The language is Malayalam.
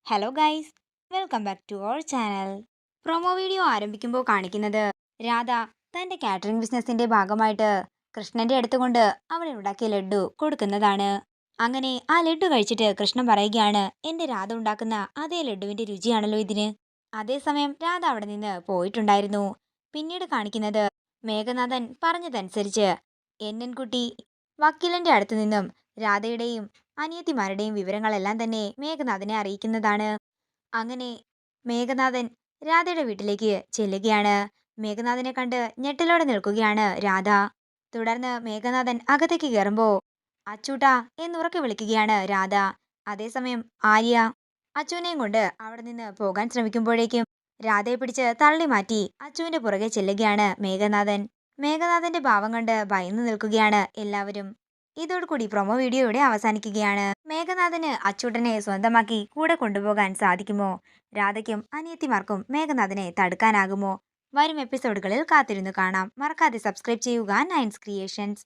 Hello guys, welcome back to our channel. Promo video ആരംഭിക്കുമ്പോൾ കാണിക്കുന്നത് രാധ തന്റെ കാറ്ററിംഗ് ബിസിനസിന്റെ ഭാഗമായിട്ട് കൃഷ്ണന്റെ അടുത്തുകൊണ്ട് അവൾ ഉണ്ടാക്കിയ ലഡ്ഡു കൊടുക്കുന്നതാണ്. അങ്ങനെ ആ ലഡ്ഡു കഴിച്ചിട്ട് കൃഷ്ണൻ പറയുകയാണ്, എന്റെ രാധ ഉണ്ടാക്കുന്ന അതേ ലഡ്ഡുവിന്റെ രുചിയാണല്ലോ ഇതിന്. അതേസമയം രാധ അവിടെ നിന്ന് പോയിട്ടുണ്ടായിരുന്നു. പിന്നീട് കാണിക്കുന്നത് മേഘനാഥൻ പറഞ്ഞതനുസരിച്ച് കുട്ടി വക്കീലന്റെ അടുത്തു നിന്നും രാധയുടെയും അനിയത്തിമാരുടെയും വിവരങ്ങളെല്ലാം തന്നെ മേഘനാഥനെ അറിയിക്കുന്നതാണ്. അങ്ങനെ മേഘനാഥൻ രാധയുടെ വീട്ടിലേക്ക് ചെല്ലുകയാണ്. മേഘനാഥനെ കണ്ട് ഞെട്ടലോടെ നിൽക്കുകയാണ് രാധ. തുടർന്ന് മേഘനാഥൻ അകത്തേക്ക് കയറുമ്പോ അച്ചൂട്ടാ എന്നുറക്കെ വിളിക്കുകയാണ് രാധ. അതേസമയം ആര്യ അച്ചുവിനെയും കൊണ്ട് അവിടെ നിന്ന് പോകാൻ ശ്രമിക്കുമ്പോഴേക്കും രാധയെ പിടിച്ച് തള്ളി മാറ്റി അച്ചുവിന്റെ പുറകെ ചെല്ലുകയാണ് മേഘനാഥൻ. മേഘനാഥന്റെ ഭാവം കണ്ട് ഭയന്നു നിൽക്കുകയാണ് എല്ലാവരും. ഇതോടുകൂടി പ്രൊമോ വീഡിയോ ഇവിടെ അവസാനിക്കുകയാണ്. മേഘനാഥന് അച്ചൂട്ടനെ സ്വന്തമാക്കി കൂടെ കൊണ്ടുപോകാൻ സാധിക്കുമോ? രാധയ്ക്കും അനിയത്തിമാർക്കും മേഘനാഥനെ തടുക്കാനാകുമോ? വരും എപ്പിസോഡുകളിൽ കാത്തിരുന്നു കാണാം. മറക്കാതെ സബ്സ്ക്രൈബ് ചെയ്യുക നയൻസ് ക്രിയേഷൻസ്.